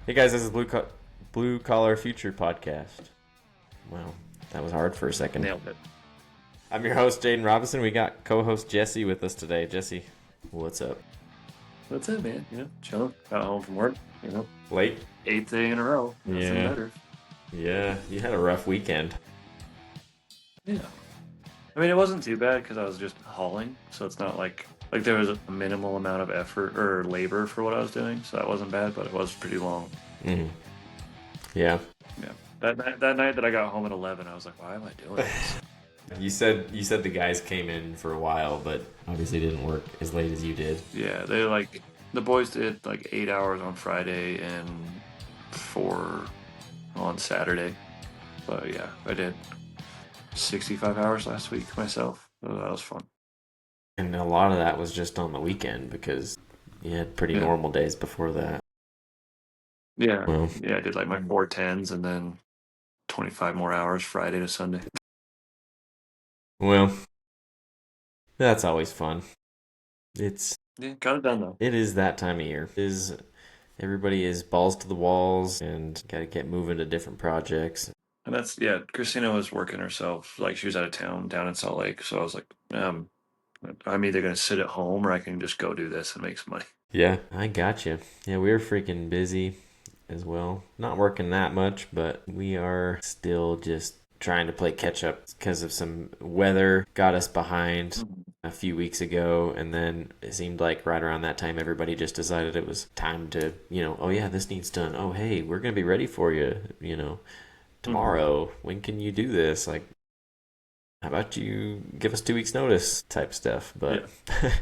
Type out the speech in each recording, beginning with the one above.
Hey guys, this is Blue Collar Future Podcast. Wow, that was hard for a second. Nailed it. I'm your host, Jaden Robinson. We got co-host Jesse with us today. Jesse, what's up? That's it, man. Chilling. Got home from work. Late? Eighth day in a row. Nothing Yeah. better. Yeah, you had a rough weekend. Yeah. I mean, it wasn't too bad because I was just hauling, so it's not like there was a minimal amount of effort or labor for what I was doing, so that wasn't bad. But it was pretty long. Mm. Yeah. Yeah. That night that I got home at 11, I was like, why am I doing this? You said the guys came in for a while, but obviously didn't work as late as you did. Yeah, the boys did like 8 hours on Friday and 4 on Saturday. But yeah, I did 65 hours last week myself. So that was fun. And a lot of that was just on the weekend because you had pretty Yeah. normal days before that. Yeah. Well, Yeah, I did like my 4 10s and then 25 more hours Friday to Sunday. well, that's always fun. It's Yeah, got it done though. It is that time of year. Everybody is balls to the walls and got to get moving to different projects. And yeah, Christina was working herself. Like she was out of town down in Salt Lake. So I was like, I'm either going to sit at home or I can just go do this and make some money. Yeah, I got you. Yeah, we were freaking busy as well. Not working that much, but we are still just trying to play catch up because of some weather got us behind a few weeks ago, and then it seemed like right around that time everybody just decided it was time to, oh yeah, this needs done. Oh hey, we're gonna be ready for you, tomorrow. When can you do this? Like, how about you give us 2 weeks notice type stuff? But Yeah.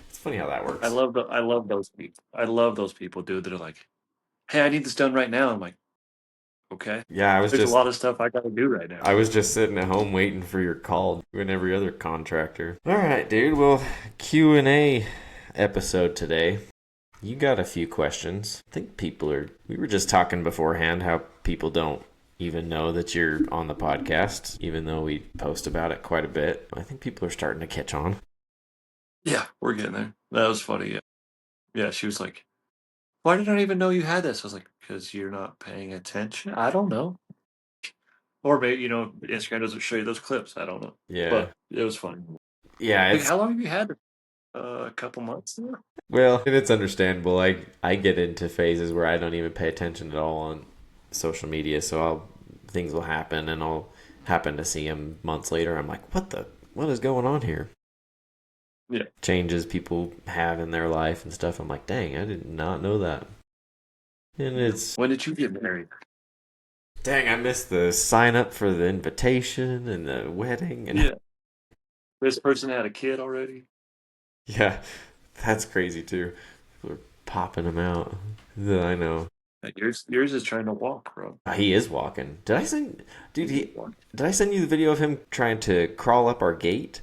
it's funny how that I works. love those people. I love those people, dude, that are like, hey, I need this done right now. I'm like, okay. Yeah, There's a lot of stuff I got to do right now. I was just sitting at home waiting for your call and every other contractor. All right, dude. Well, Q&A episode today. You got a few questions. I think we were just talking beforehand how people don't even know that you're on the podcast, even though we post about it quite a bit. I think people are starting to catch on. Yeah, we're getting there. That was funny. Yeah. Yeah, she was like, why did I even know you had this? I was like, because you're not paying attention. I don't know. Or maybe, Instagram doesn't show you those clips. I don't know. Yeah. But it was funny. Yeah, Like, it's how long have you had it? A couple months now? well, and it's understandable. I get into phases where I don't even pay attention at all on social media, so things will happen and I'll happen to see them months later. I'm like, what is going on here? Yeah. Changes people have in their life and stuff. I'm like, dang, I did not know that. And it's When did you get married? dang, I missed the sign up for the invitation and the wedding and Yeah. This person had a kid already? yeah, that's crazy too. People are popping them out. I know. Like, yours is trying to walk, bro. He is walking. Dude, He's walking. did I send you the video of him trying to crawl up our gate?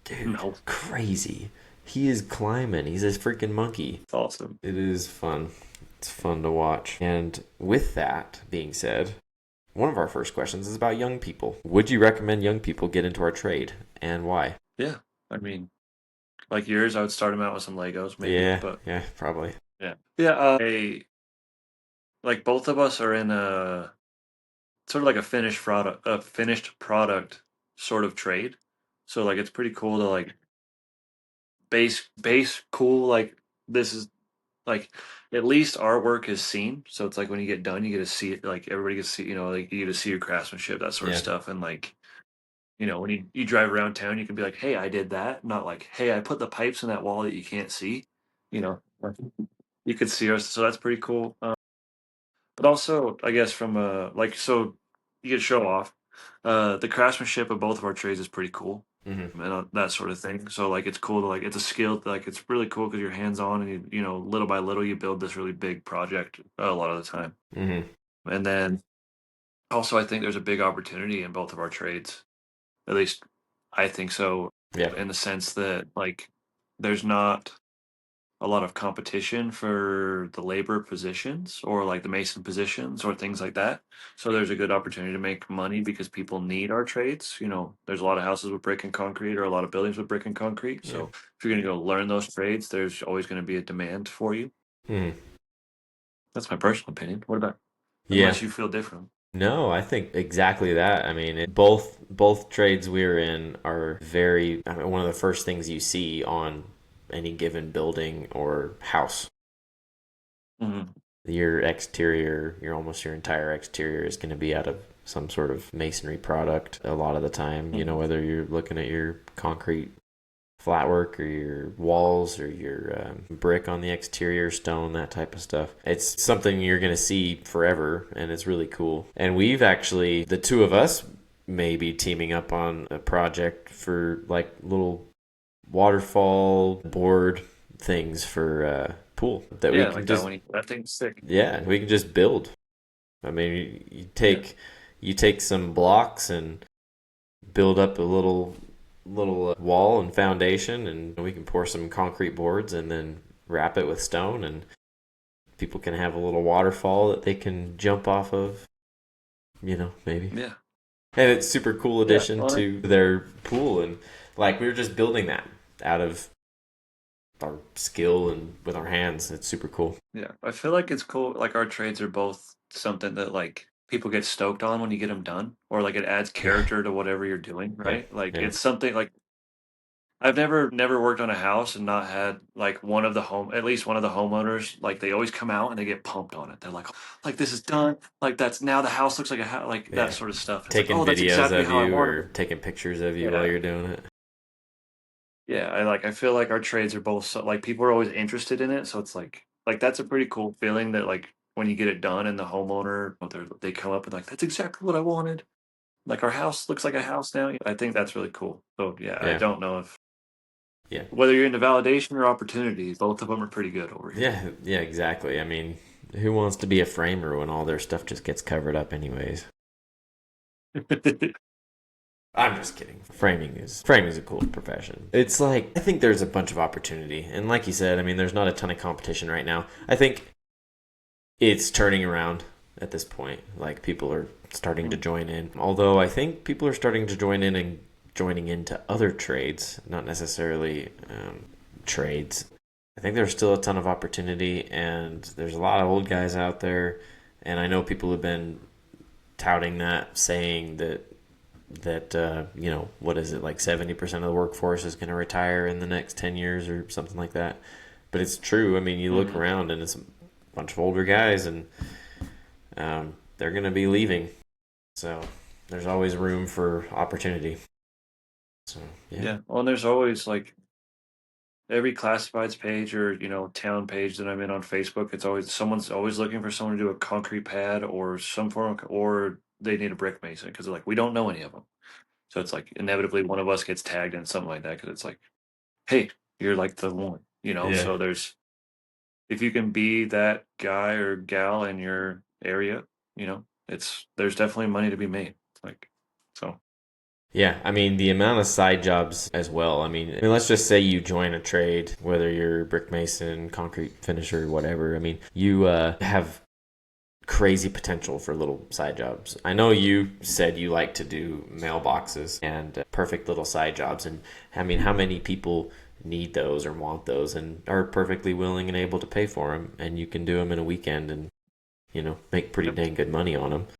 Dude, No. crazy. He is climbing. He's a freaking monkey. It's awesome. It is fun. It's fun to watch. And with that being said, one of our first questions is about young people. Would you recommend young people get into our trade and why? Yeah. I mean, like yours, I would start them out with some Legos, maybe. Yeah, But yeah, probably. yeah. Yeah. Like both of us are in a sort of like a finished product sort of trade. So like it's pretty cool to like base cool. Like this is like at least our work is seen. So it's like when you get done, you get to see it. Like everybody gets to see, like you get to see your craftsmanship, that sort of Yeah. stuff. And like, when you drive around town, you can be like, hey, I did that. Not like, hey, I put the pipes in that wall that you can't see. You know, you could see us. So that's pretty cool. But also, I guess from so you get to show off. The craftsmanship of both of our trades is pretty cool, Mm-hmm. and that sort of thing. So like, it's cool to like, it's a skill. Like, it's really cool because you're hands on, and little by little, you build this really big project a lot of the time. Mm-hmm. And then also, I think there's a big opportunity in both of our trades. At least I think so, Yeah. in the sense that like, there's not a lot of competition for the labor positions or like the mason positions or things like that. So there's a good opportunity to make money because people need our trades. There's a lot of houses with brick and concrete or a lot of buildings with brick and concrete. Yeah. So if you're going to go learn those trades, there's always going to be a demand for you. Mm-hmm. That's my personal opinion. What about Yeah. unless you feel different? No, I think exactly that. I mean, both trades we're in are very, I mean, one of the first things you see on any given building or house. Hmm. Your exterior, your entire exterior is going to be out of some sort of masonry product a lot of the time, Hmm. whether you're looking at your concrete flatwork or your walls or your brick on the exterior, stone, that type of stuff. It's something you're going to see forever, and it's really cool. And we've actually, the two of us, may be teaming up on a project for like little waterfall board things for pool that we Yeah, can like that just, one. That thing's sick. yeah, we can just build. I mean, Yeah. you take some blocks and build up a little wall and foundation, and we can pour some concrete boards and then wrap it with stone, and people can have a little waterfall that they can jump off of, maybe. Yeah. And it's super cool Yeah. addition to their pool, and like we were just building that out of our skill and with our hands. It's super cool. Yeah. I feel like it's cool. Like our trades are both something that like people get stoked on when you get them done, or like it adds Yeah, character to whatever you're doing, yeah, right? Like yeah, it's something like I've never worked on a house and not had like at least one of the homeowners, like they always come out and they get pumped on it. They're like this is done. Like that's now the house looks like a house, like that yeah. sort of stuff. It's like, Taking oh, that's videos exactly of how I you wanted or it. taking pictures of you while Yeah. you're doing it. Yeah. I feel like our trades are both so like people are always interested in it. So it's like that's a pretty cool feeling that like when you get it done and the homeowner, they come up and like, that's exactly what I wanted. Like our house looks like a house now. I think that's really cool. So yeah, I Yeah, don't know if yeah. whether you're into validation or opportunity, both of them are pretty good over here. Yeah, yeah, exactly. I mean, who wants to be a framer when all their stuff just gets covered up anyways? I'm just kidding. Framing is a cool profession. It's like I think there's a bunch of opportunity, and like you said, I mean, there's not a ton of competition right now. I think it's turning around at this point. Like people are starting to Mm, join in. Although I think people are starting to join in and joining into other trades, not necessarily trades. I think there's still a ton of opportunity, and there's a lot of old guys out there, and I know people have been touting that, saying that what is it, like 70% of the workforce is going to retire in the next 10 years or something like that. But it's true. I mean, you look mhm. around and it's a bunch of older guys, and they're going to be leaving. So there's always room for opportunity. So yeah, Yeah. Well, and there's always like every classifieds page or town page that I'm in on Facebook. It's always someone's always looking for someone to do a concrete pad or some form of, or they need a brick mason because they're like we don't know any of them. So it's like inevitably one of us gets tagged in something like that because it's like, hey, you're like the one. yeah, So there's if you can be that guy or gal in your area, there's definitely money to be made. Like so. yeah. I mean, the amount of side jobs as well. I mean, let's just say you join a trade, whether you're brick mason, concrete finisher, whatever. I mean, you have crazy potential for little side jobs. I know you said you like to do mailboxes and perfect little side jobs, and I mean, how many people need those or want those and are perfectly willing and able to pay for them, and you can do them in a weekend and make pretty Yep. dang good money on them. Oh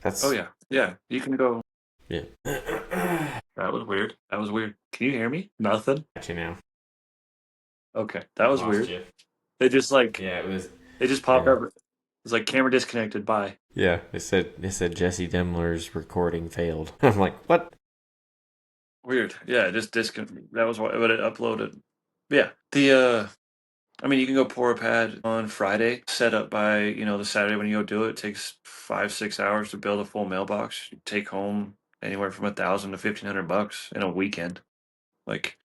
That's yeah, yeah. You can go. yeah. That was weird. That was weird. Can you hear me? Nothing. Got you now. Okay, that was Lost weird. you. They just like Yeah, it was. they just popped Yeah, up. It's like camera disconnected. Bye. yeah. It said Jesse Demler's recording failed. I'm like, what? Weird. Yeah, just disconnect. That was what it uploaded. Yeah. I mean, you can go pour a pad on Friday, set up by, the Saturday when you go do it. It takes 5, 6 hours to build a full mailbox. You take home anywhere from 1,000 to 1,500 bucks in a weekend. Like,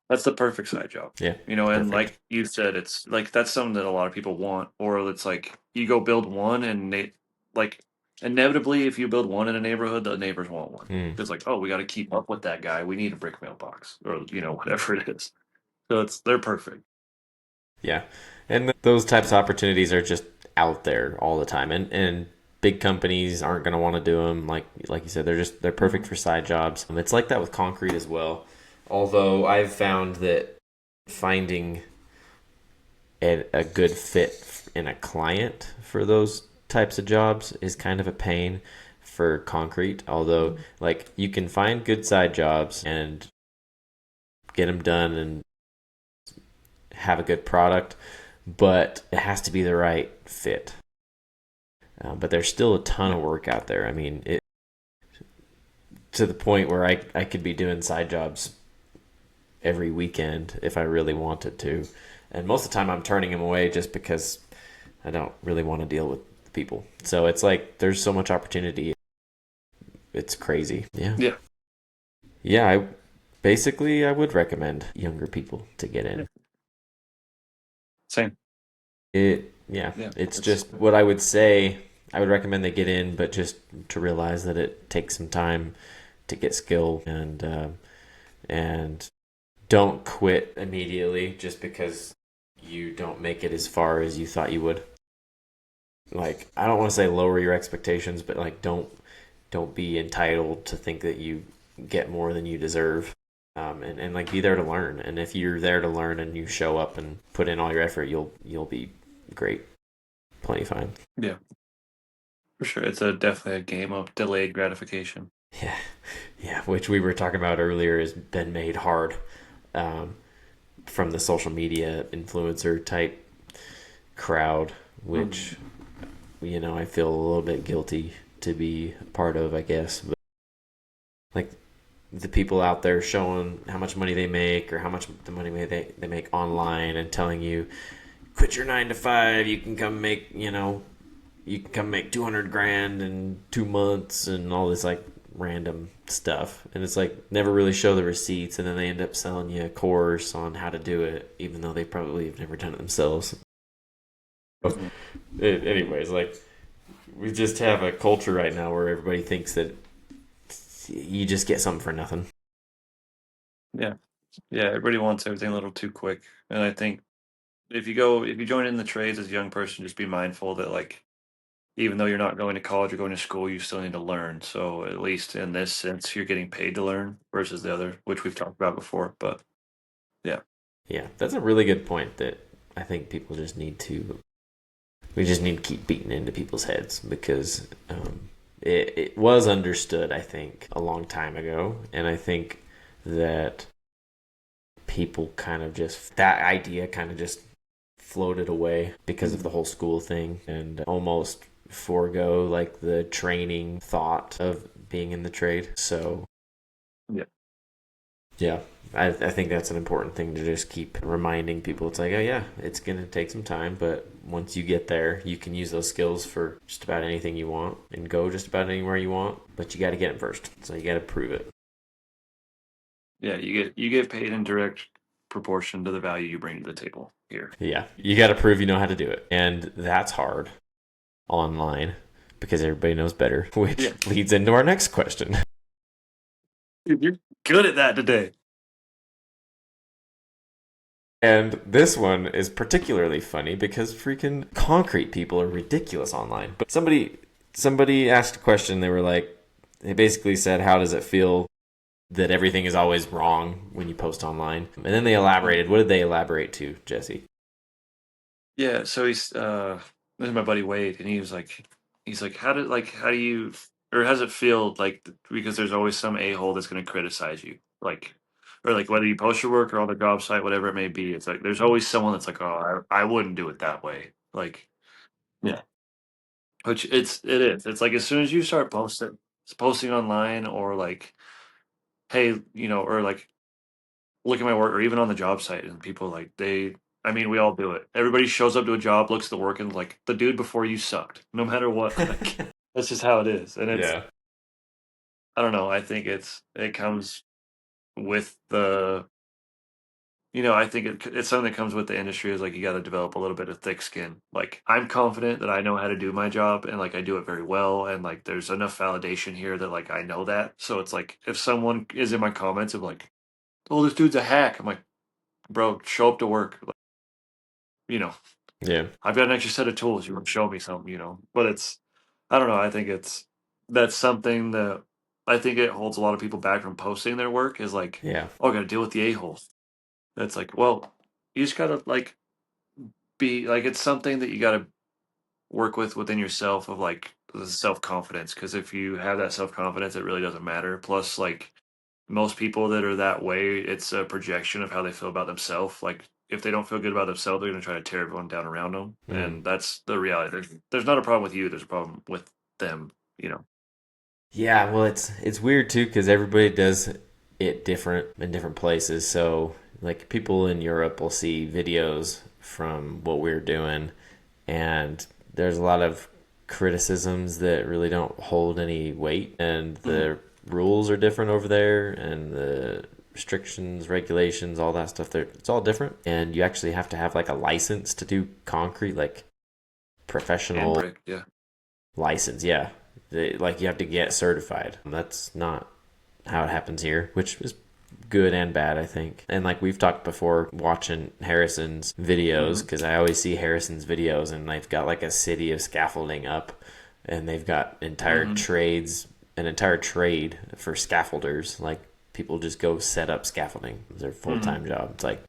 that's the perfect side job. Yeah, And perfect. like you said, it's like that's something that a lot of people want, or it's like you go build one and like inevitably, if you build one in a neighborhood, the neighbors want one. Mm. It's like, oh, we got to keep up with that guy. We need a brick mailbox, or whatever it is. So they're perfect. Yeah. And those types of opportunities are just out there all the time. And big companies aren't going to want to do them. Like you said, they're perfect Mhm. for side jobs. It's like that with concrete as well. Although I've found that finding a good fit in a client for those types of jobs is kind of a pain for concrete. Although, like, you can find good side jobs and get them done and have a good product, but it has to be the right fit. But there's still a ton Yeah. of work out there. I mean, to the point where I could be doing side jobs every weekend if I really wanted to. And most of the time I'm turning them away just because I don't really want to deal with people. So it's like there's so much opportunity. It's crazy. Yeah. Yeah. Yeah, basically I would recommend younger people to get Yeah. in. Same. Yeah. It's It's just what I would say. I would recommend they get in, but just to realize that it takes some time to get skill and don't quit immediately just because you don't make it as far as you thought you would. Like, I don't want to say lower your expectations, but like don't be entitled to think that you get more than you deserve. And like be there to learn. And if you're there to learn and you show up and put in all your effort, you'll be great. Plenty fine. yeah, for sure. It's a definitely a game of delayed gratification. Yeah, yeah. Which we were talking about earlier has been made hard um, from the social media influencer type crowd, Mm. which I feel a little bit guilty to be a part of, I guess. But like the people out there showing how much money they make or how much the money they make online and telling you, quit your 9 to 5, you can come make 200 grand in 2 months and all this like random stuff. And it's like never really show the receipts, and then they end up selling you a course on how to do it, even though they probably have never done it themselves. Mhm. Anyways, like we just have a culture right now where everybody thinks that you just get something for nothing. Yeah. Yeah. Everybody wants everything a little too quick. And I think if you join in the trades as a young person, just be mindful that like even though you're not going to college or going to school, you still need to learn. So at least in this sense, you're getting paid to learn versus the other, which we've talked about before. But yeah, Yeah, that's a really good point that I think we just need to keep beating into people's heads because it was understood, I think, a long time ago. And I think that people kind of just, that idea kind of just floated away because of the whole school thing and almost forego like the training thought of being in the trade. So yeah, yeah, I think that's an important thing to just keep reminding people. It's like, oh yeah, it's gonna take some time, but once you get there, you can use those skills for just about anything you want and go just about anywhere you want. But you got to get them first, so you got to prove it. yeah, you get paid in direct proportion to the value you bring to the table here. Yeah, you got to prove you know how to do it, and that's hard online because everybody knows better. Which Yeah, leads into our next question. dude, you're good at that today. And this one is particularly funny because freaking concrete people are ridiculous online. But somebody asked a question. They basically said, "How does it feel that everything is always wrong when you post online?" And then they elaborated. What did they elaborate to, Jesse? Yeah, so this is my buddy Wade, and he's like, how do you, or how does it feel like, because there's always some a-hole that's going to criticize you, like, or like whether you post your work or on the job site, whatever it may be, it's like there's always someone that's like, oh, I wouldn't do it that way, like, yeah, which it's like as soon as you start posting online or like, hey, or like look at my work or even on the job site and people like I mean we all do it. Everybody shows up to a job, looks at the work and like the dude before you sucked. No matter what. Like that's just how it is. And it's Yeah, I don't know, I think it comes with the I think it's something that comes with the industry is like you got to develop a little bit of thick skin. Like I'm confident that I know how to do my job and like I do it very well and like there's enough validation here that like I know that. So it's like if someone is in my comments of like, "Oh, this dude's a hack." I'm like, "Bro, show up to work." Like, you know, yeah, I've got an extra set of tools. You want to show me something. But I don't know. I think that's something that I think it holds a lot of people back from posting their work is like, yeah, oh, I got to deal with the a-hole. That's like, well, you just got to like be like it's something that you got to work with within yourself of like the self confidence. Because if you have that self confidence, it really doesn't matter. Plus, like most people that are that way, it's a projection of how they feel about themselves. Like if they don't feel good about themselves, they're going to try to tear everyone down around them, Mm. and that's the reality. There's not a problem with you. There's a problem with them. You know. Yeah, well, it's weird too because everybody does it different in different places. So, like people in Europe will see videos from what we're doing, and there's a lot of criticisms that really don't hold any weight, and Mhm. the rules are different over there, and the restrictions, regulations, all that stuff. There, it's all different, and you actually have to have like a license to do concrete, like And professional brick, yeah. license. Yeah, like you have to get certified. That's not how it happens here, which is good and bad, I think. And like we've talked before, watching Harrison's videos, Hmm. because I always see Harrison's videos and they've got like a city of scaffolding up and they've got entire Hmm. trades, an entire trade for scaffolders. Like people just go set up scaffolding. It's their full Hmm. time job. It's like,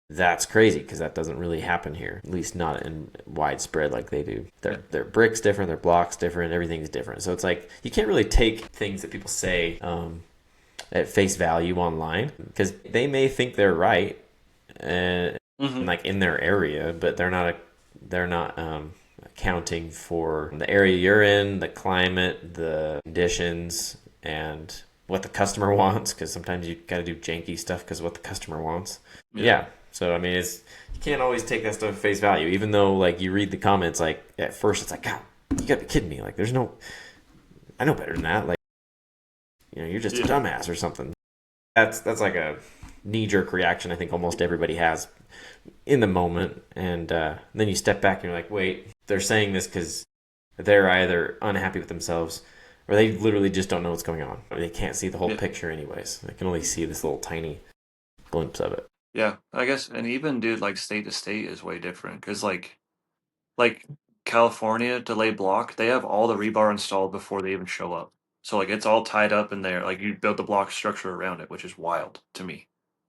that's crazy because that doesn't really happen here, at least not in widespread like they do. Yeah. Their bricks different, their blocks different, everything's different. So it's like you can't really take things that people say at face value online because they may think they're right and Hmm. like in their area, but they're not accounting for the area you're in, the climate, the conditions, and what the customer wants. Because sometimes you got to do janky stuff because what the customer wants. Yeah. Yeah. So I mean, it's you can't always take that stuff at face value. Even though like you read the comments, like at first it's like, God, you gotta be kidding me. Like there's no, I know better than that. Like you're just a Yeah. dumbass or something. That's like a knee jerk reaction. I think almost everybody has in the moment, and then you step back and you're like, wait, they're saying this because they're either unhappy with themselves or they literally just don't know what's going on. They can't see the whole Yeah. picture, anyways. They can only see this little tiny glimpse of it. Yeah. I guess, and even dude, like state to state is way different because like California to lay block, they have all the rebar installed before they even show up. So like it's all tied up in there. Like you build the block structure around it, which is wild to me.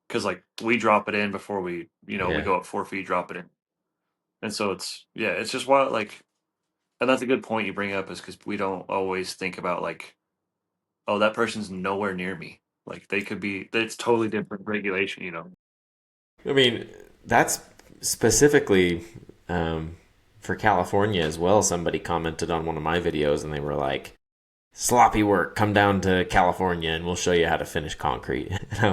Because like we drop it in before we Yeah. go up 4 feet, drop it in, and so it's yeah, it's just wild. Like, and that's a good point you bring up is because we don't always think about like, oh, that person's nowhere near me. Like they could be. It's totally different regulation. I mean, that's specifically for California as well. Somebody commented on one of my videos and they were like, sloppy work, come down to California and we'll show you how to finish concrete. And I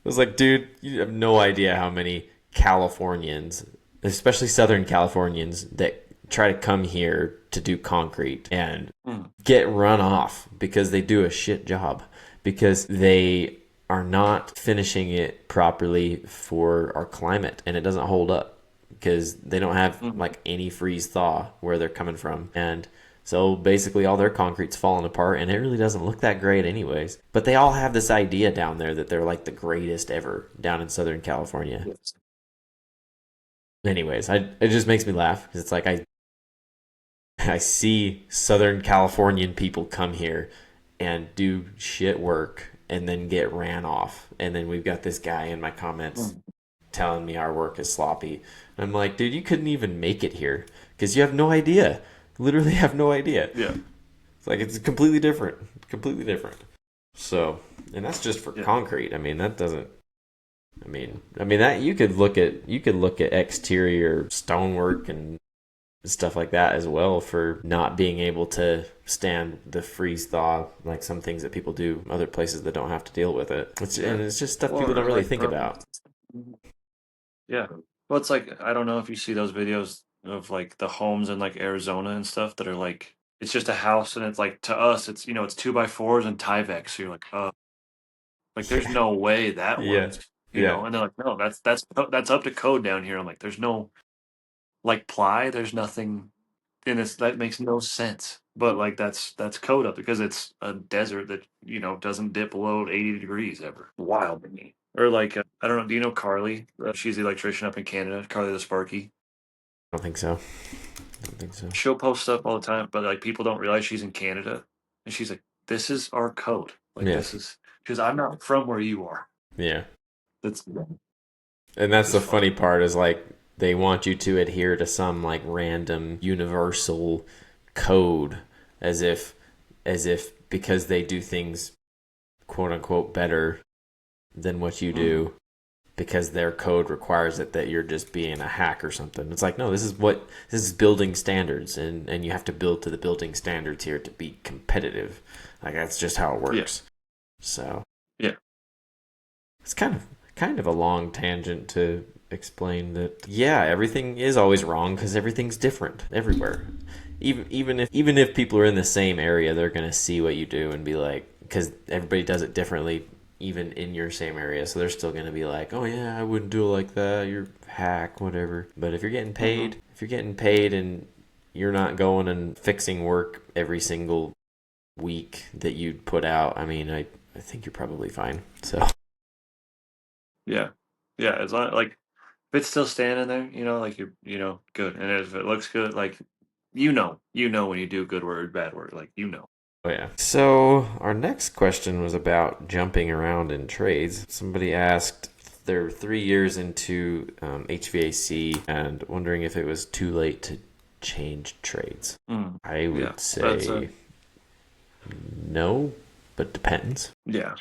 was like, dude, you have no idea how many Californians, especially Southern Californians, that try to come here to do concrete and Mm, get run off because they do a shit job because they are not finishing it properly for our climate and it doesn't hold up because they don't have mm, like any freeze thaw where they're coming from. And so basically all their concrete's falling apart and it really doesn't look that great anyways. But they all have this idea down there that they're like the greatest ever down in Southern California. yes. Anyways, it just makes me laugh because it's like I see Southern Californian people come here and do shit work and then get ran off. And then we've got this guy in my comments Mm, telling me our work is sloppy. And I'm like, dude, you couldn't even make it here because you have no idea. Literally have no idea. yeah. It's like it's completely different. Completely different. So, and that's just for Yeah. concrete. I mean, that doesn't I mean that you could look at exterior stonework and stuff like that as well for not being able to stand the freeze thaw like some things that people do other places that don't have to deal with it. Yeah. And it's just stuff people Or don't really like think about. yeah. Well, it's like I don't know if you see those videos of like the homes in like Arizona and stuff that are like it's just a house and it's like to us it's it's 2x4s and Tyvek. So you're like, like there's Yeah. no way that Yeah. works, Yeah. and they're like, no, that's up to code down here. I'm like, there's no like ply, there's nothing in this that makes no sense. But like that's code up because it's a desert that doesn't dip below 80 degrees ever. Wild to me. Or like I don't know. Do you know Carly? She's the electrician up in Canada. Carly the Sparky. I don't think so. I don't think so. She'll post stuff all the time, but like people don't realize she's in Canada, and she's like, "This is our code. Like Yeah. this is because I'm not from where you are." Yeah. That's And which that's is the funny fun. part is like they want you to adhere to some like random universal code as if because they do things quote unquote better than what you Hmm. do because their code requires it that you're just being a hack or something. It's like no, this is building standards and you have to build to the building standards here to be competitive. Like that's just how it Yeah, works. So yeah, it's kind of a long tangent to explain that yeah, everything is always wrong because everything's different everywhere. Even if people are in the same area, they're gonna see what you do and be like, because everybody does it differently, even in your same area. So they're still gonna be like, oh yeah, I wouldn't do it like that. You're hack, whatever. But hmm, if you're getting paid and you're not going and fixing work every single week that you put out, I mean, I think you're probably fine. So yeah, yeah. As long like if it's still standing there, like you're good, and if it looks good, like you know when you do good work or bad work, like oh yeah. So our next question was about jumping around in trades. Somebody asked they're 3 years into HVAC and wondering if it was too late to change trades. Mm. I Yeah, would that's say no, but depends. yeah.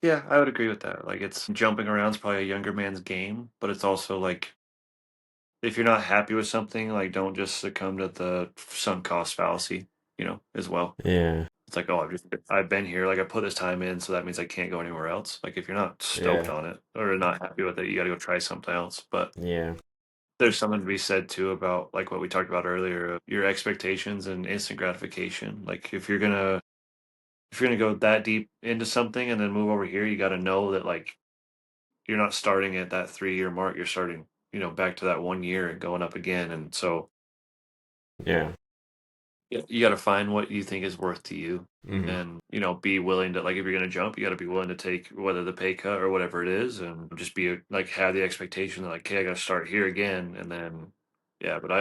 Yeah, I would agree with that. Like it's jumping around is probably a younger man's game, but it's also like if you're not happy with something, like don't just succumb to the sunk cost fallacy, as well. Yeah, It's like, oh, I've been here, like I put this time in, so that means I can't go anywhere else. Like if you're not stoked yeah, on it or not happy with it, you got to go try something else. But yeah, there's something to be said too about like what we talked about earlier, your expectations and instant gratification. Like if you're gonna go that deep into something and then move over here, you got to know that like you're not starting at that 3 year mark. You're starting, back to that 1 year and going up again. And so yeah. yeah, you got to find what you think is worth to you, Hmm. and be willing to like if you're gonna jump, you got to be willing to take whether the pay cut or whatever it is, and just be like have the expectation that like, okay, I got to start here again, and then yeah. But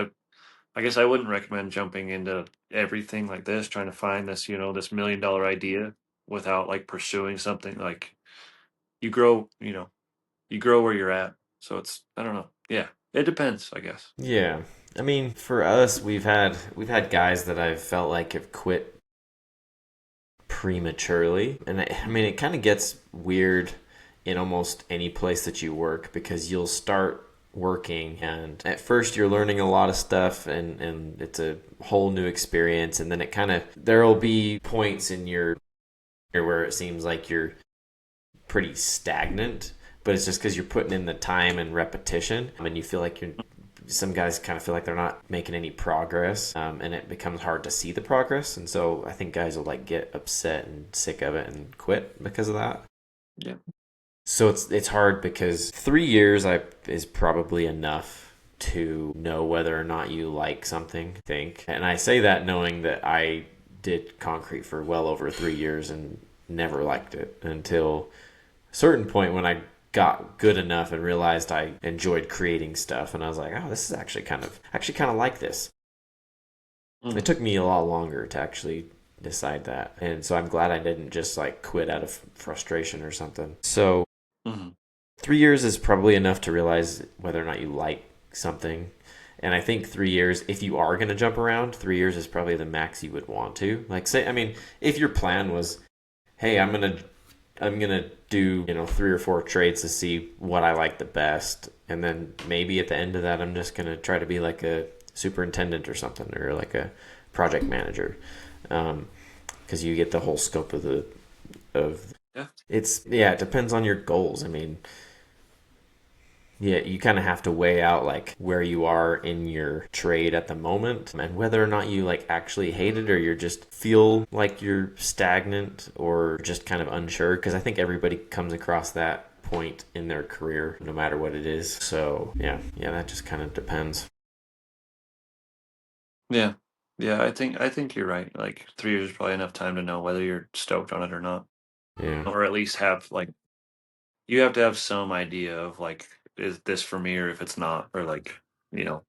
I guess I wouldn't recommend jumping into everything like this, trying to find this, this $1 million idea without like pursuing something like you grow, you grow where you're at. So it's, I don't know. Yeah, it depends, I guess. Yeah. I mean, for us, we've had guys that I've felt like have quit prematurely. And I mean, it kind of gets weird in almost any place that you work because you'll start working and at first you're learning a lot of stuff and it's a whole new experience. And then it kind of, there'll be points in your where it seems like you're pretty stagnant, but it's just because you're putting in the time and repetition and you feel like you're some guys kind of feel like they're not making any progress, and it becomes hard to see the progress. And so I think guys will like get upset and sick of it and quit because of that. Yeah. So it's hard because 3 years is probably enough to know whether or not you like something. I think, and I say that knowing that I did concrete for well over 3 years and never liked it until a certain point when I got good enough and realized I enjoyed creating stuff, and I was like, oh, this is actually kind of like this. It Hmm. took me a lot longer to actually decide that, and so I'm glad I didn't just like quit out of frustration or something. So Hmm. 3 years is probably enough to realize whether or not you like something. And I think 3 years, if you are going to jump around, 3 years is probably the max you would want to. Like, say, I mean, if your plan was, hey, I'm gonna do 3 or 4 trades to see what I like the best, and then maybe at the end of that, I'm just gonna try to be like a superintendent or something, or like a project manager, because you get the whole scope of Yeah. it's yeah. It depends on your goals. I mean, yeah, you kind of have to weigh out like where you are in your trade at the moment and whether or not you like actually hate it or you just feel like you're stagnant or just kind of unsure because I think everybody comes across that point in their career no matter what it is. So, yeah, that just kind of depends. Yeah. Yeah. I think you're right. Like 3 years is probably enough time to know whether you're stoked on it or not, Yeah. or at least have like, you have to have some idea of like, is this for me or if it's not, or like, you know,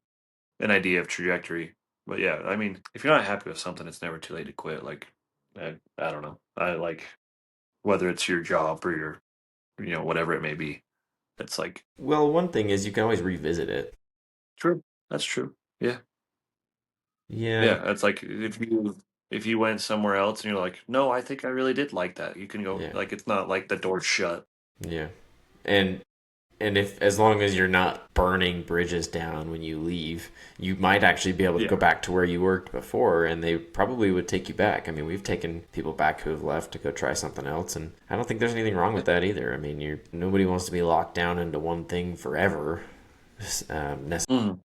an idea of trajectory. But yeah, I mean, if you're not happy with something, it's never too late to quit. Like, I don't know. I like whether it's your job or your, whatever it may be. It's like, Well, one thing is you can always revisit it. true. That's true. Yeah. Yeah, Yeah. It's like if you went somewhere else and you're like, no, I think I really did like that. You can go, yeah, like, it's not like the door's shut. yeah. And if as long as you're not burning bridges down when you leave, you might actually be able to go Yeah. back to where you worked before, and they probably would take you back. I mean, we've taken people back who have left to go try something else, and I don't think there's anything wrong with that either. I mean, you're nobody wants to be locked down into one thing forever, Mm.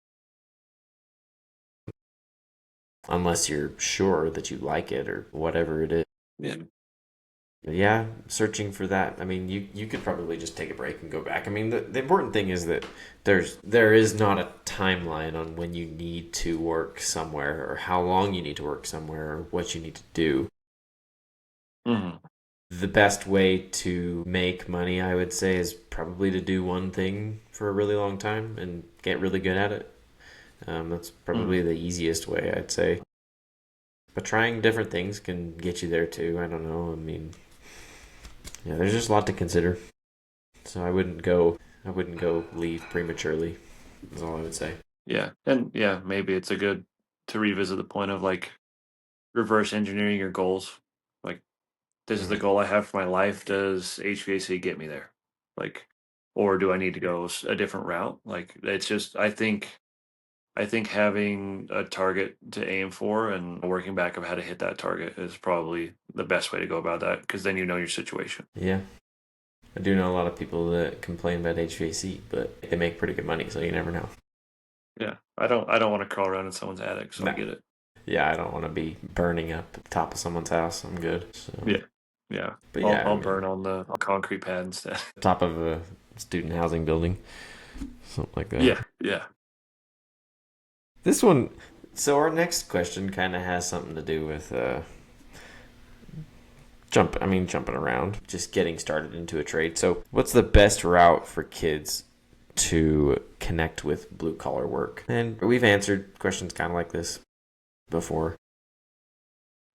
unless you're sure that you like it or whatever it is. Yeah. Yeah, searching for that. I mean, you could probably just take a break and go back. I mean, the important thing is that there is not a timeline on when you need to work somewhere or how long you need to work somewhere or what you need to do. Mm. The best way to make money, I would say, is probably to do one thing for a really long time and get really good at it. That's Mm. probably the easiest way, I'd say. But trying different things can get you there too. I don't know. I mean, yeah, there's just a lot to consider. So I wouldn't go leave prematurely. Is all I would say. Yeah. And yeah, maybe it's a good to revisit the point of like reverse engineering your goals. Like, this is the Hmm. goal I have for my life. Does HVAC get me there? Like, or do I need to go a different route? Like, it's just, I think having a target to aim for and working back of how to hit that target is probably the best way to go about that, because then you know your situation. Yeah, I do know a lot of people that complain about HVAC, but they make pretty good money, so you never know. Yeah. I don't want to crawl around in someone's attic, so I No. get it. Yeah, I don't want to be burning up the top of someone's house. I'm good. So, Yeah. Yeah. but yeah, I I'll mean, burn on the concrete pad instead. top of a student housing building, something like that. Yeah. Yeah. This one. So our next question kind of has something to do with jumping around, just getting started into a trade. So, what's the best route for kids to connect with blue collar work? And we've answered questions kind of like this before.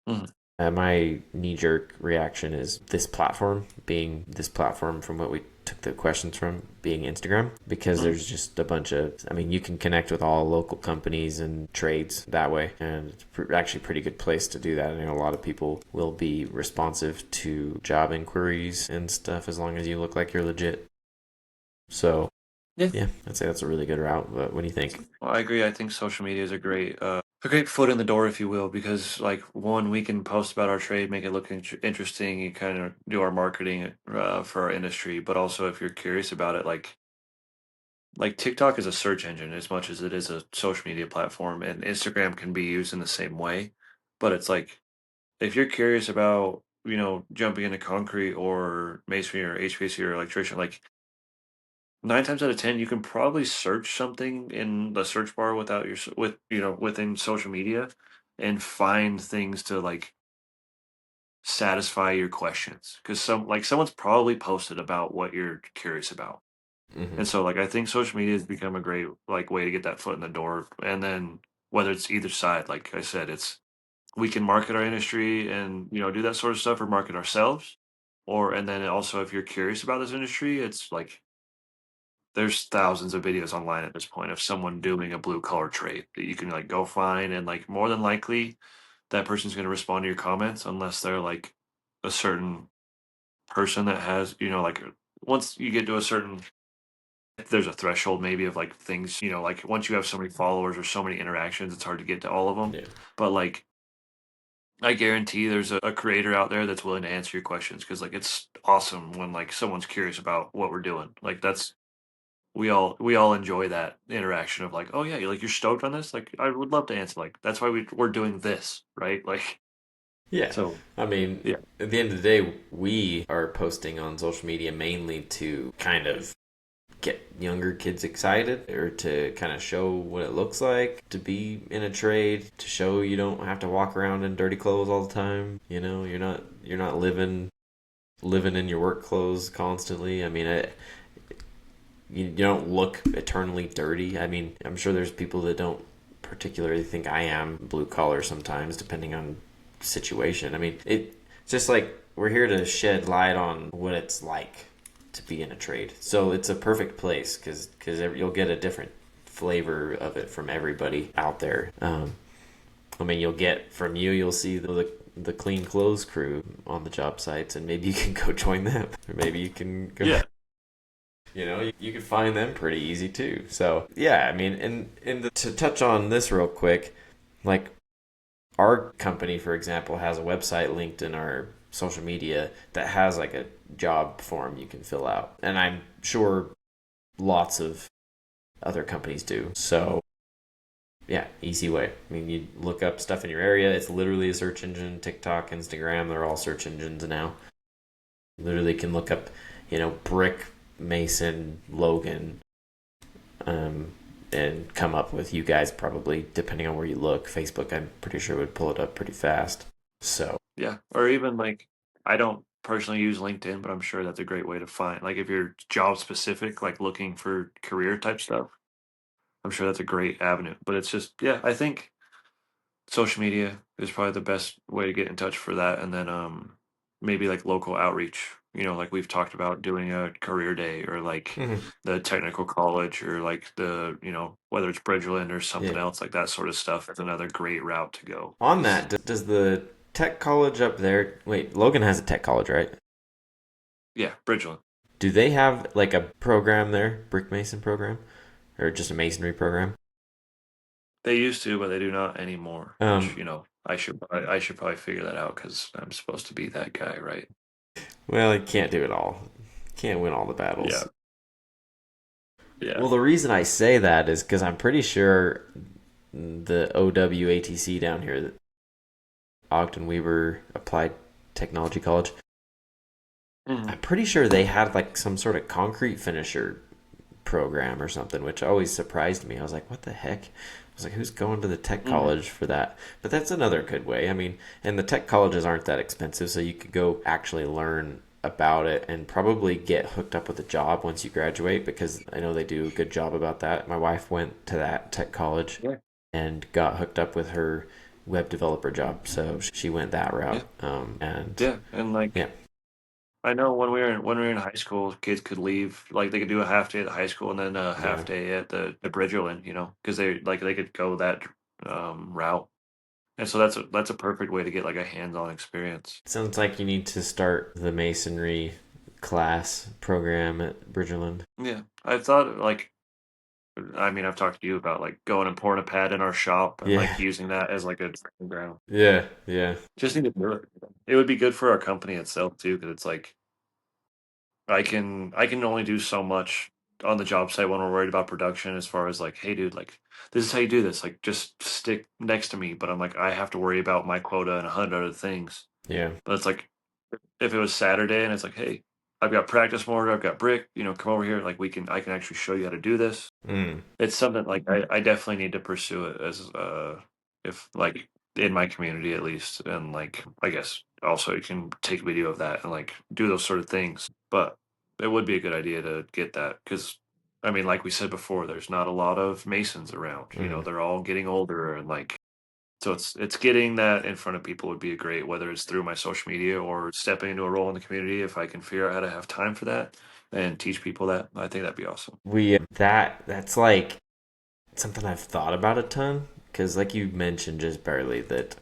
Mhm. My knee jerk reaction is this platform from what we took the questions from being Instagram, because Mhm. there's just a bunch of, I mean, you can connect with all local companies and trades that way. And it's actually a pretty good place to do that. I know a lot of people will be responsive to job inquiries and stuff as long as you look like you're legit. So, Yeah. yeah, I'd say that's a really good route. But what do you think? Well, I agree. I think social media is a great foot in the door, if you will, because like one, we can post about our trade, make it look interesting, and kind of do our marketing for our industry. But also, if you're curious about it, like TikTok is a search engine as much as it is a social media platform, and Instagram can be used in the same way. But it's like if you're curious about jumping into concrete or masonry or HVAC or electrician, like 9 times out of 10, you can probably search something in the search bar without with within social media, and find things to like satisfy your questions, because someone's probably posted about what you're curious about. Hmm. And so like I think social media has become a great like way to get that foot in the door. And then whether it's either side, like I said, it's we can market our industry and do that sort of stuff, or market ourselves. And then also, if you're curious about this industry, it's like there's thousands of videos online at this point of someone doing a blue collar trade that you can like go find, and like more than likely that person's going to respond to your comments, unless they're like a certain person that has like once you get to a certain, there's a threshold maybe of like things, like once you have so many followers or so many interactions, it's hard to get to all of them. Yeah. But like I guarantee there's a creator out there that's willing to answer your questions, because like it's awesome when like someone's curious about what we're doing. Like that's we all enjoy that interaction of like, oh yeah, you're stoked on this. Like I would love to answer. Like that's why we're doing this, right? Like Yeah. so, I mean, yeah, at the end of the day, we are posting on social media mainly to kind of get younger kids excited or to kind of show what it looks like to be in a trade, to show you don't have to walk around in dirty clothes all the time. You know, you're not living in your work clothes constantly. I mean, you don't look eternally dirty. I mean, I'm sure there's people that don't particularly think I am blue collar sometimes, depending on situation. I mean, it's just like we're here to shed light on what it's like to be in a trade. So it's a perfect place because you'll get a different flavor of it from everybody out there. I mean, you'll get from you'll see the clean clothes crew on the job sites, and maybe you can go join them, or maybe you can go. Yeah. You can find them pretty easy too. So yeah, I mean, to touch on this real quick, like our company, for example, has a website linked in our social media that has like a job form you can fill out, and I'm sure lots of other companies do. So yeah, easy way. I mean, you look up stuff in your area. It's literally a search engine. TikTok, Instagram, they're all search engines now. You literally can look up, brick mason Logan, um, and come up with you guys probably depending on where you look. Facebook, I'm pretty sure would pull it up pretty fast. So Yeah. Or even like, I don't personally use LinkedIn, but I'm sure that's a great way to find, like, if you're job specific, like looking for career type stuff, I'm sure that's a great avenue. But it's just, yeah, I think social media is probably the best way to get in touch for that. And then maybe like local outreach, like we've talked about doing a career day or like mhm. the technical college or like the, whether it's Bridgeland or Yeah. something else, like that sort of stuff is another great route to go. On Because that, does the tech college up there? Wait, Logan has a tech college, right? yeah, Bridgeland. Do they have like a program there, brick mason program, or just a masonry program? They used to, but they do not anymore. Which Um, I should probably figure that out because I'm supposed to be that guy, right? well, you can't do it all. Can't win all the Yeah, battles. yeah. Well, the reason I say that is because I'm pretty sure the OWATC down here, the Ogden Weaver Applied Technology College, Mhm. I'm pretty sure they had like some sort of concrete finisher program or something, which always surprised me. I was like, what the heck? I was like, who's going to the tech Mhm. college for that? But that's another good way. I mean, and the tech colleges aren't that expensive, so you could go actually learn about it and probably get hooked up with a job once you graduate because I know they do a good job about that. My wife went to that tech college Yeah, and got hooked up with her web developer job, so she went that route. yeah, And yeah. And yeah, like I know when we were in high school, kids could leave, like they could do a half day at the high school and then a yeah. half day at the Bridgerland, because they could go that route. And so that's a perfect way to get like a hands-on experience. Sounds like you need to start the masonry class program at Bridgerland. Yeah, I thought like I mean I've talked to you about like going and pouring a pad in our shop and Yeah, like using that as like a training ground. yeah, yeah. Just need to do it. It would be good for our company itself too, because it's like I can only do so much on the job site when we're worried about production as far as like, hey dude, like this is how you do this. Like just stick next to me. But I'm like, I have to worry about my quota and 100 other things. Yeah. But it's like if it was Saturday and it's like, hey, I've got practice mortar, I've got brick, come over here. Like I can actually show you how to do this. Mm, It's something like I definitely need to pursue it as if like in my community at least, and like I guess also you can take video of that and like do those sort of things. But it would be a good idea to get that because I mean, like we said before, there's not a lot of masons around. mm. They're all getting older and like so it's getting that in front of people would be a great whether it's through my social media or stepping into a role in the community if I can figure out how to have time for that and teach people that. I think that'd be awesome. That's like something I've thought about a ton because, like you mentioned just barely, that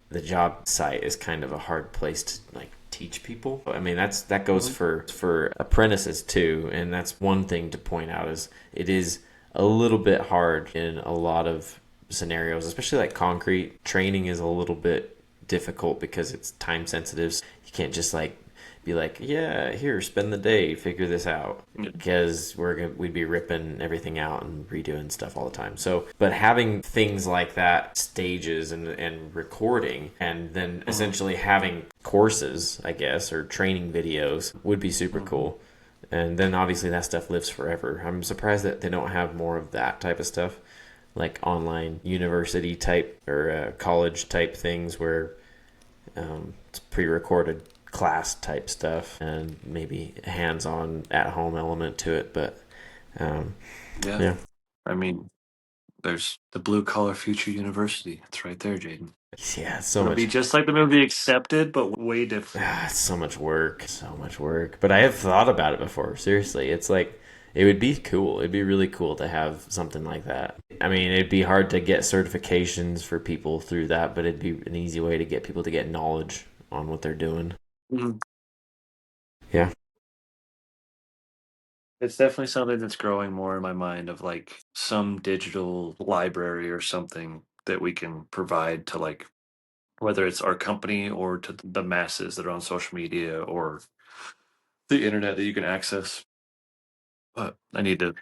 the job site is kind of a hard place to like teach people. I mean, that goes Hmm. for apprentices too, and that's one thing to point out is it is a little bit hard in a lot of scenarios, especially like concrete. Training is a little bit difficult because it's time sensitive. You can't just like be like, yeah, here, spend the day, figure this out, Yeah. because we'd be ripping everything out and redoing stuff all the time. So, but having things like that, stages and recording, and then Hmm. essentially having courses, I guess, or training videos would be super Hmm. cool. And then obviously that stuff lives forever. I'm surprised that they don't have more of that type of stuff, like online university type or college type things where it's pre-recorded class type stuff and maybe hands-on at-home element to it. But um, Yeah. yeah, I mean, there's the Blue Collar Future University. It's right there, Jaden. Yeah, so It'll much. be just like the movie Accepted, but way different. It's so much work, so much work. But I have thought about it before. Seriously, it's like it would be cool. It'd be really cool to have something like that. I mean, it'd be hard to get certifications for people through that, but it'd be an easy way to get people to get knowledge on what they're doing. Mhm. Yeah, It's definitely something that's growing more in my mind of like some digital library or something that we can provide to like whether it's our company or to the masses that are on social media or the internet that you can access. But I need to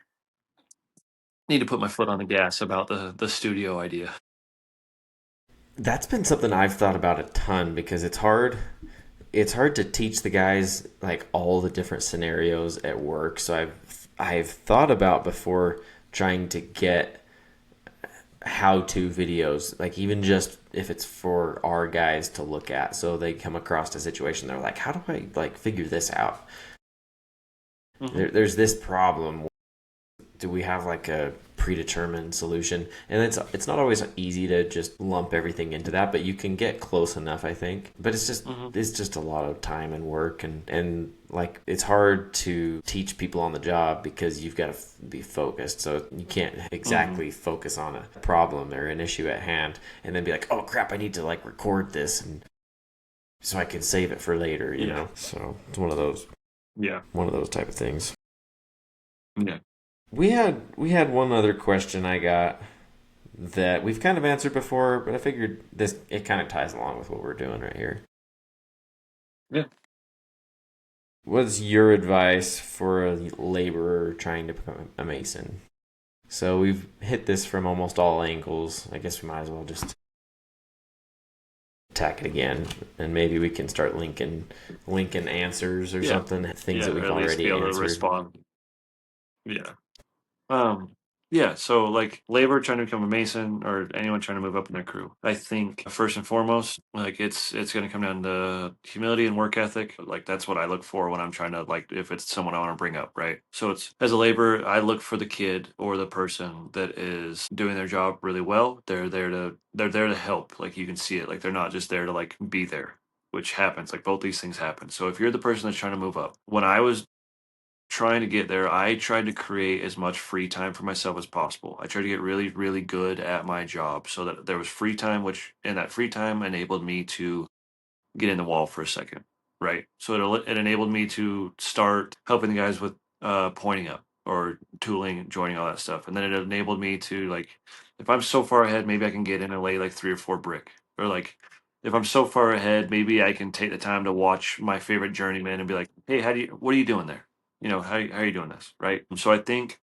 put my foot on the gas about the studio idea. that's been something I've thought about a ton because it's hard. It's hard to teach the guys like all the different scenarios at work. So I've thought about before trying to get how to videos, like even just if it's for our guys to look at. So they come across a situation, they're like, how do I like figure this out? Hmm. There's this problem. Do we have like a predetermined solution? And it's not always easy to just lump everything into that, but you can get close enough, I think. But Hmm. it's just a lot of time and work, and like it's hard to teach people on the job because you've got to be focused. So you can't Hmm. exactly focus on a problem or an issue at hand and then be like, oh crap, I need to like record this and so I can save it for later, you Yeah. know. So it's Yeah. one of those type of things. Yeah. We had one other question I got that we've kind of answered before, but I figured this it kind of ties along with what we're doing right here. Yeah. What's your advice for a laborer trying to become a mason? So we've hit this from almost all angles. I guess we might as well just attack it again, and maybe we can start linking answers or Yeah. something, things Yeah. that Or we've at least be already able to answered. respond. Yeah. Um, yeah, so like labor trying to become a mason or anyone trying to move up in their crew. I think first and foremost, like it's gonna come down to humility and work ethic. Like that's what I look for when I'm trying to like if it's someone I want to bring up, right? So it's as a laborer, I look for the kid or the person that is doing their job really well. They're there to help. Like you can see it. Like they're not just there to like be there. Which happens, like both these things happen. So if you're the person that's trying to move up, when I was trying to get there, I tried to create as much free time for myself as possible. I tried to get really, really good at my job so that there was free time, which and that free time enabled me to get in the wall for a second, right? So it enabled me to start helping the guys with pointing up or tooling, joining all that stuff, and then it enabled me to like, if I'm so far ahead, maybe I can get in and lay like 3 or 4 brick, or like. If I'm so far ahead, maybe I can take the time to watch my favorite journeyman and be like, "Hey, what are you doing there? You know, how are you doing this?" Right? And so I think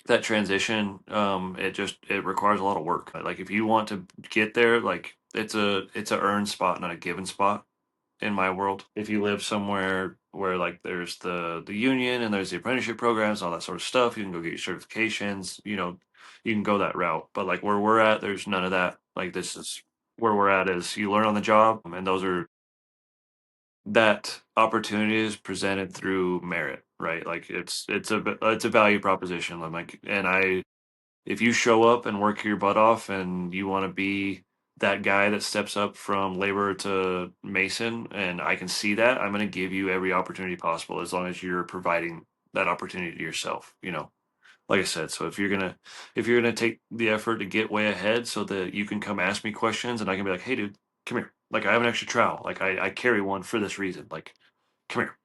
that transition, it requires a lot of work. Like if you want to get there, like it's a earned spot, not a given spot in my world. If you live somewhere where like there's the union and there's the apprenticeship programs, all that sort of stuff, you can go get your certifications. You know, you can go that route. But like where we're at, there's none of that. Like this is where we're at is you learn on the job, and those are that opportunity is presented through merit, right? Like it's a value proposition. I'm like, and I if you show up and work your butt off and you want to be that guy that steps up from laborer to mason, and I can see that, I'm going to give you every opportunity possible as long as you're providing that opportunity to yourself. You know, like I said, so if you're gonna take the effort to get way ahead so that you can come ask me questions and I can be like, hey dude, come here. Like I have an extra trowel. Like I carry one for this reason. Like, come here.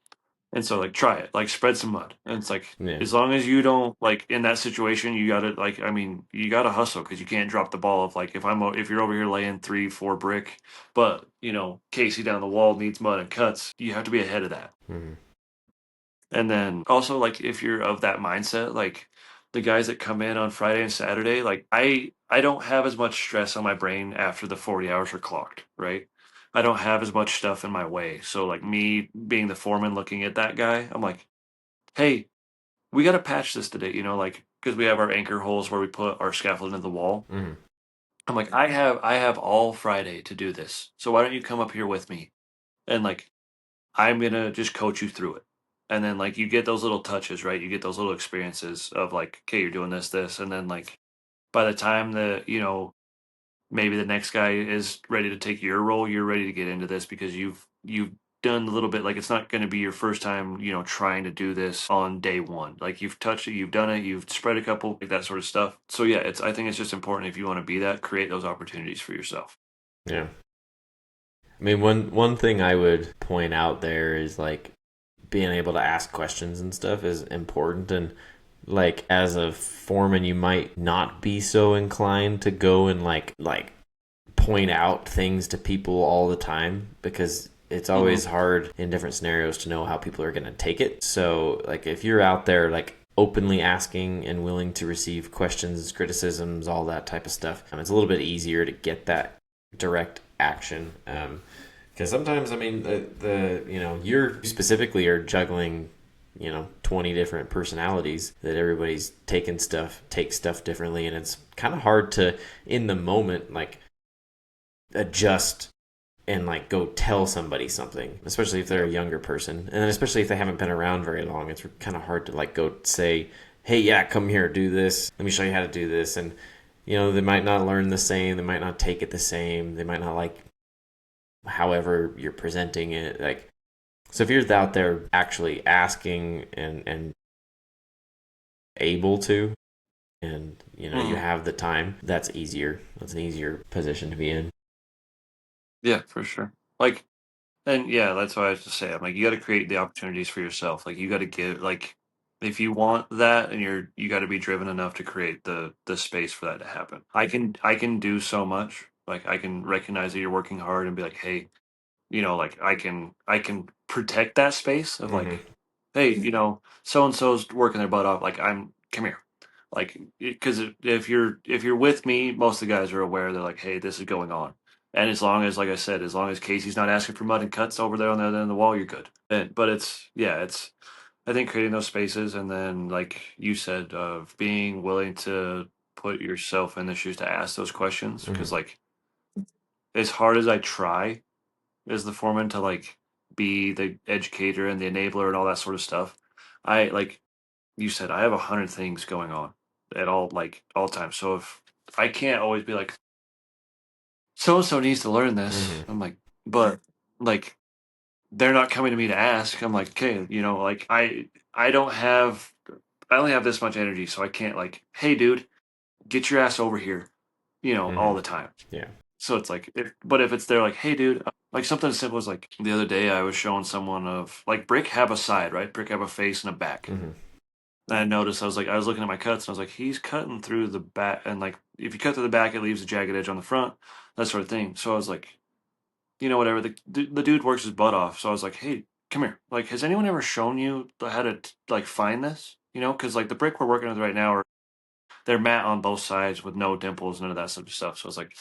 And so like try it. Like spread some mud. And it's like Yeah. as long as you don't like in that situation, you gotta like I mean, you gotta hustle because you can't drop the ball of like if you're over here laying 3, 4 brick, but you know, Casey down the wall needs mud and cuts, you have to be ahead of that. Mm-hmm. And then also like if you're of that mindset, like the guys that come in on Friday and Saturday, like I don't have as much stress on my brain after the 40 hours are clocked, right? I don't have as much stuff in my way. So like me being the foreman looking at that guy, I'm like, "Hey, we got to patch this today, you know, like because we have our anchor holes where we put our scaffold into the wall." Mm-hmm. I'm like, "I have all Friday to do this. So why don't you come up here with me?" And like I'm gonna just coach you through it. And then like you get those little touches, right? You get those little experiences of like, okay, you're doing this, and then like by the time that, you know, maybe the next guy is ready to take your role. You're ready to get into this because you've done a little bit. Like it's not going to be your first time, trying to do this on day one. Like you've touched it, you've done it, you've spread a couple, like that sort of stuff. So yeah, I think it's just important if you want to be that, create those opportunities for yourself. Yeah. I mean, one thing I would point out there is like being able to ask questions and stuff is important. And like as a foreman, you might not be so inclined to go and like point out things to people all the time because it's Hmm. always hard in different scenarios to know how people are going to take it. So like if you're out there like openly asking and willing to receive questions, criticisms, all that type of stuff, it's a little bit easier to get that direct action. Because sometimes, I mean, the you specifically are juggling 20 different personalities that everybody's takes stuff differently, and it's kind of hard to in the moment like adjust and like go tell somebody something, especially if they're Yeah. a younger person, and then especially if they haven't been around very long. It's kind of hard to like go say, "Hey, yeah, come here, do this. Let me show you how to do this." And they might not learn the same. They might not take it the same. They might not like however you're presenting it. Like, so if you're out there actually asking and able to, and you Hmm. have the time, that's easier. That's an easier position to be in. Yeah, for sure. Like, and yeah, that's why I was just say, I'm like, you got to create the opportunities for yourself. Like, you got to get like, if you want that, and you got to be driven enough to create the space for that to happen. I can do so much. Like, I can recognize that you're working hard and be like, hey, like I can protect that space of Mm-hmm. like, hey, so and so's working their butt off. Like, come here. Like, because if you're with me, most of the guys are aware. They're like, hey, this is going on. And as long as, like I said, as long as Casey's not asking for mud and cuts over there on the other end of the wall, you're good. But it's I think creating those spaces, and then like you said, of being willing to put yourself in the shoes to ask those questions. Mm-hmm. Because like as hard as I try as the foreman to like be the educator and the enabler and all that sort of stuff, I like you said, I have 100 things going on at all times. So if I can't always be like, so and so needs to learn this, Mm-hmm. I'm like, but like they're not coming to me to ask. I'm like, okay, like I don't have I only have this much energy, so I can't like, hey dude, get your ass over here, all Mm-hmm. the time. Yeah. So it's like, if it's there, like, hey dude, like something as simple as like the other day I was showing someone of like brick have a side, right? Brick have a face and a back. Mm-hmm. And I noticed I was looking at my cuts and I was like, he's cutting through the back, and like if you cut through the back, it leaves a jagged edge on the front, that sort of thing. So I was like, whatever. The dude works his butt off. So I was like, hey, come here. Like, has anyone ever shown you how to like find this? Because like the brick we're working with right now are they're matte on both sides with no dimples, none of that sort of stuff. So I was like,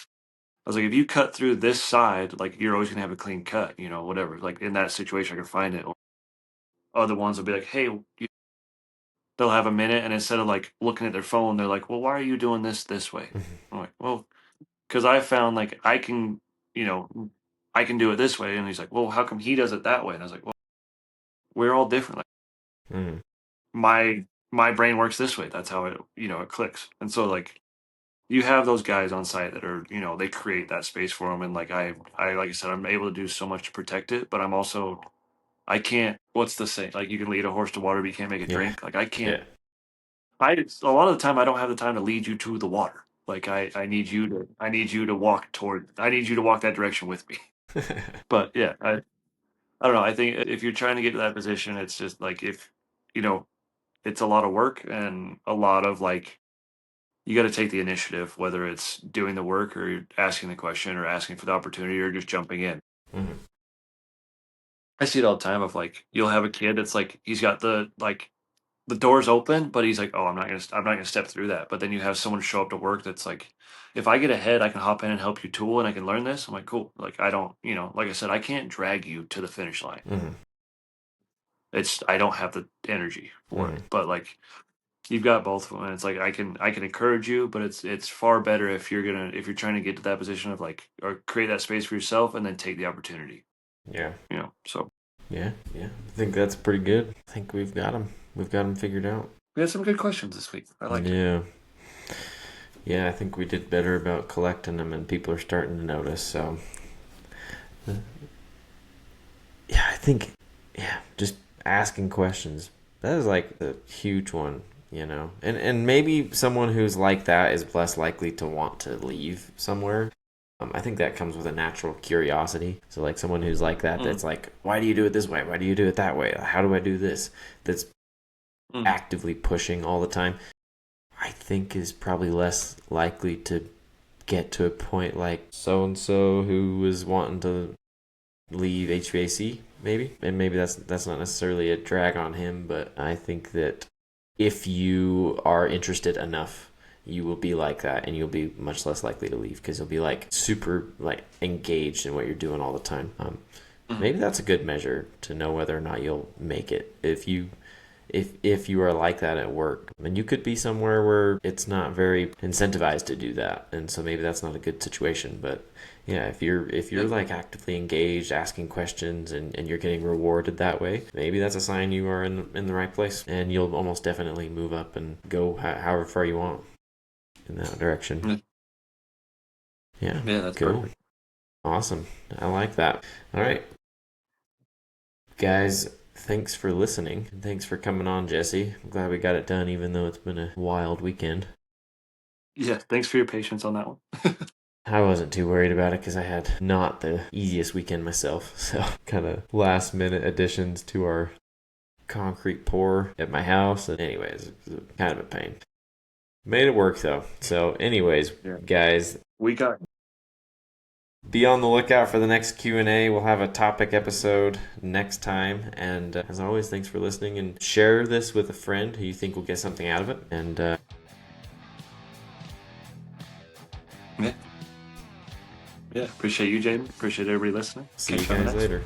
if you cut through this side, like you're always gonna have a clean cut, whatever. Like in that situation, I can find it. Or other ones will be like, hey, they'll have a minute, and instead of like looking at their phone, they're like, well, why are you doing this way? I'm like, well, because I found like you know, I can do it this way. And he's like, well, how come he does it that way? And I was like, well, we're all different. Like Mm-hmm. my brain works this way. That's how it clicks. And so like you have those guys on site that are, they create that space for them. And like like I said, I'm able to do so much to protect it, but I'm also, I can't, what's the saying? Like you can lead a horse to water, but you can't make it Yeah. drink. Like I can't, Yeah. a lot of the time I don't have the time to lead you to the water. Like I need you to I need you to walk that direction with me. But yeah, I don't know. I think if you're trying to get to that position, it's just like if, you know, it's a lot of work and a lot of like, you got to take the initiative, whether it's doing the work or asking the question or asking for the opportunity or just jumping in. Mm-hmm. I see it all the time of like, you'll have a kid that's like, he's got the door's open, but he's like, "Oh, I'm not gonna step through that." But then you have someone show up to work that's like, "If I get ahead, I can hop in and help you tool, and I can learn this." I'm like, "Cool." Like I don't, like I said, I can't drag you to the finish line. Mm-hmm. I don't have the energy for Mm-hmm. it. But like you've got both of them, and it's like I can encourage you, but it's far better if you're trying to get to that position of like or create that space for yourself and then take the opportunity. Yeah. So Yeah. Yeah. I think that's pretty good. I think we've got them. We've got them figured out. we had some good questions this week. I liked it. Yeah. Yeah, I think we did better about collecting them, and people are starting to notice. So, yeah, I think, yeah, just asking questions. That is like the huge one, you know. And maybe someone who's like that is less likely to want to leave somewhere. I think that comes with a natural curiosity. So, like someone who's like that, Mm, that's like, why do you do it this way? Why do you do it that way? How do I do this? That's mm, actively pushing all the time. I think is probably less likely to get to a point like so and so who was wanting to leave HVAC, maybe. And maybe that's not necessarily a drag on him, but I think that if you are interested enough, you will be like that, and you'll be much less likely to leave because you'll be like super like engaged in what you're doing all the time. mm. Maybe that's a good measure to know whether or not you'll make it. If you are like that at work, and you could be somewhere where it's not very incentivized to do that, and so maybe that's not a good situation. But yeah, if you're Yep. like actively engaged, asking questions, and you're getting rewarded that way, maybe that's a sign you are in the right place, and you'll almost definitely move up and go however far you want in that direction. Yeah, Yeah, yeah, that's cool, perfect. awesome. I like that. All right, guys, thanks for listening. Thanks for coming on, Jesse. I'm glad we got it done, even though it's been a wild weekend. Yeah, thanks for your patience on that one. I wasn't too worried about it because I had not the easiest weekend myself. So, kind of last minute additions to our concrete pour at my house. And, anyways, it was kind of a pain. Made it work though. So, anyways, Yeah, guys, we got. be on the lookout for the next Q&A. We'll have a topic episode next time. And as always, thanks for listening, and share this with a friend who you think will get something out of it. And Yeah, yeah. Appreciate you, Jaden. Appreciate everybody listening. see you Catch you on the guys next one. later.